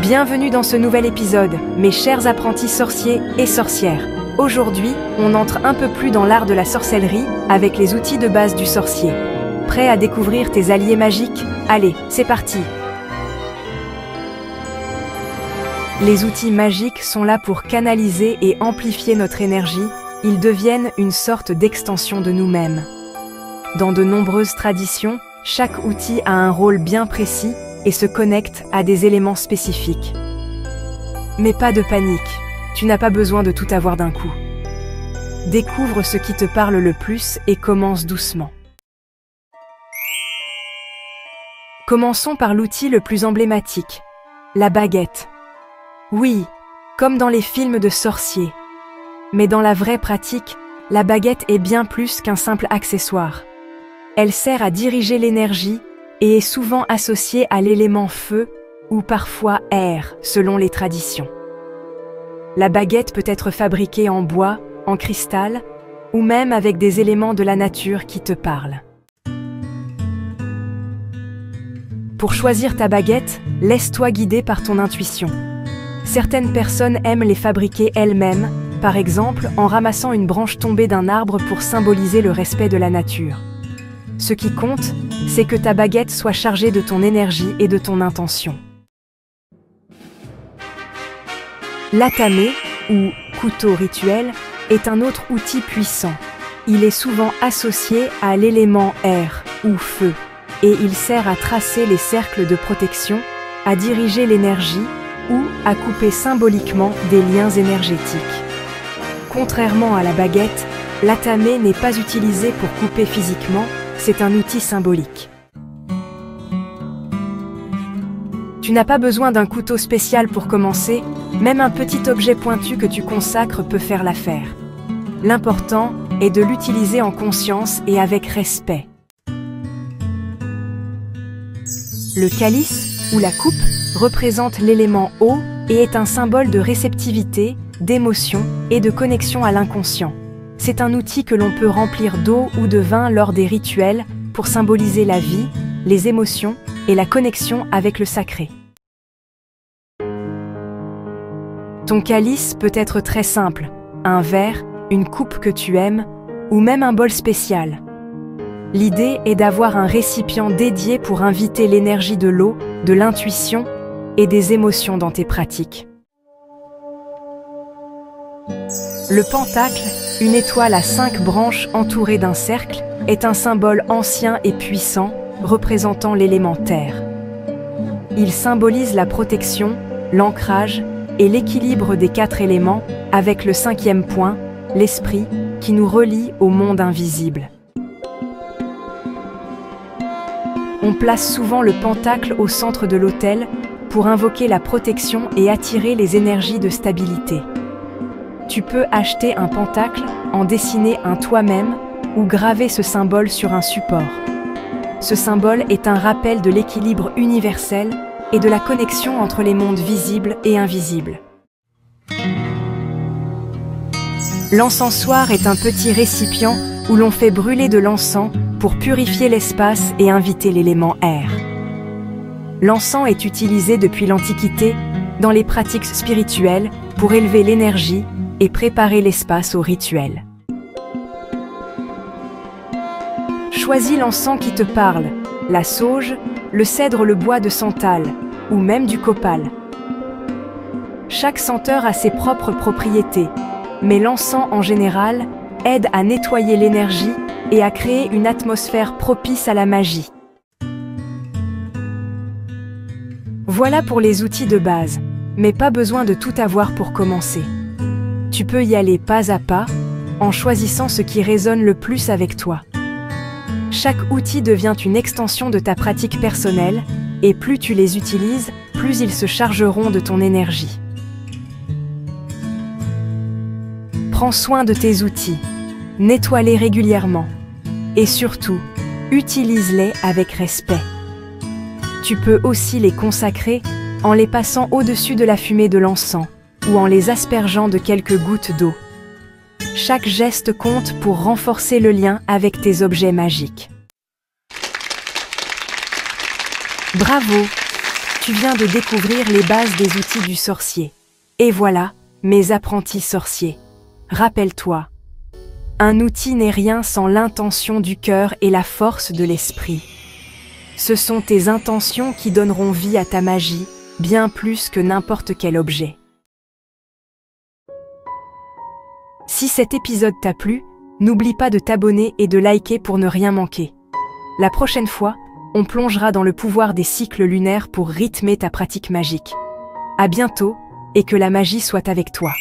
Bienvenue dans ce nouvel épisode, mes chers apprentis sorciers et sorcières. Aujourd'hui, on entre un peu plus dans l'art de la sorcellerie avec les outils de base du sorcier. Prêt à découvrir tes alliés magiques? Allez, c'est parti! Les outils magiques sont là pour canaliser et amplifier notre énergie. Ils deviennent une sorte d'extension de nous-mêmes. Dans de nombreuses traditions, chaque outil a un rôle bien précis et se connecte à des éléments spécifiques. Mais pas de panique, tu n'as pas besoin de tout avoir d'un coup. Découvre ce qui te parle le plus et commence doucement. Commençons par l'outil le plus emblématique, la baguette. Oui, comme dans les films de sorciers. Mais dans la vraie pratique, la baguette est bien plus qu'un simple accessoire. Elle sert à diriger l'énergie et est souvent associée à l'élément feu ou parfois air, selon les traditions. La baguette peut être fabriquée en bois, en cristal, ou même avec des éléments de la nature qui te parlent. Pour choisir ta baguette, laisse-toi guider par ton intuition. Certaines personnes aiment les fabriquer elles-mêmes, par exemple en ramassant une branche tombée d'un arbre pour symboliser le respect de la nature. Ce qui compte, c'est que ta baguette soit chargée de ton énergie et de ton intention. L'atame, ou couteau rituel, est un autre outil puissant. Il est souvent associé à l'élément air, ou feu, et il sert à tracer les cercles de protection, à diriger l'énergie ou à couper symboliquement des liens énergétiques. Contrairement à la baguette, l'atame n'est pas utilisé pour couper physiquement, c'est un outil symbolique. Tu n'as pas besoin d'un couteau spécial pour commencer, même un petit objet pointu que tu consacres peut faire l'affaire. L'important est de l'utiliser en conscience et avec respect. Le calice, ou la coupe, représente l'élément eau et est un symbole de réceptivité, d'émotion et de connexion à l'inconscient. C'est un outil que l'on peut remplir d'eau ou de vin lors des rituels pour symboliser la vie, les émotions et la connexion avec le sacré. Ton calice peut être très simple, un verre, une coupe que tu aimes ou même un bol spécial. L'idée est d'avoir un récipient dédié pour inviter l'énergie de l'eau, de l'intuition et des émotions dans tes pratiques. Le pentacle, une étoile à 5 branches entourée d'un cercle, est un symbole ancien et puissant représentant l'élément terre. Il symbolise la protection, l'ancrage et l'équilibre des 4 éléments avec le 5e point, l'esprit, qui nous relie au monde invisible. On place souvent le pentacle au centre de l'autel pour invoquer la protection et attirer les énergies de stabilité. Tu peux acheter un pentacle, en dessiner un toi-même ou graver ce symbole sur un support. Ce symbole est un rappel de l'équilibre universel et de la connexion entre les mondes visibles et invisibles. L'encensoir est un petit récipient où l'on fait brûler de l'encens pour purifier l'espace et inviter l'élément air. L'encens est utilisé depuis l'Antiquité dans les pratiques spirituelles pour élever l'énergie et préparer l'espace au rituel. Choisis l'encens qui te parle, la sauge, le cèdre, le bois de santal ou même du copal. Chaque senteur a ses propres propriétés, mais l'encens en général aide à nettoyer l'énergie et à créer une atmosphère propice à la magie. Voilà pour les outils de base, mais pas besoin de tout avoir pour commencer. Tu peux y aller pas à pas, en choisissant ce qui résonne le plus avec toi. Chaque outil devient une extension de ta pratique personnelle, et plus tu les utilises, plus ils se chargeront de ton énergie. Prends soin de tes outils, nettoie-les régulièrement, et surtout, utilise-les avec respect. Tu peux aussi les consacrer en les passant au-dessus de la fumée de l'encens ou en les aspergeant de quelques gouttes d'eau. Chaque geste compte pour renforcer le lien avec tes objets magiques. Bravo! Tu viens de découvrir les bases des outils du sorcier. Et voilà, mes apprentis sorciers. Rappelle-toi, un outil n'est rien sans l'intention du cœur et la force de l'esprit. Ce sont tes intentions qui donneront vie à ta magie, bien plus que n'importe quel objet. Si cet épisode t'a plu, n'oublie pas de t'abonner et de liker pour ne rien manquer. La prochaine fois, on plongera dans le pouvoir des cycles lunaires pour rythmer ta pratique magique. À bientôt, et que la magie soit avec toi.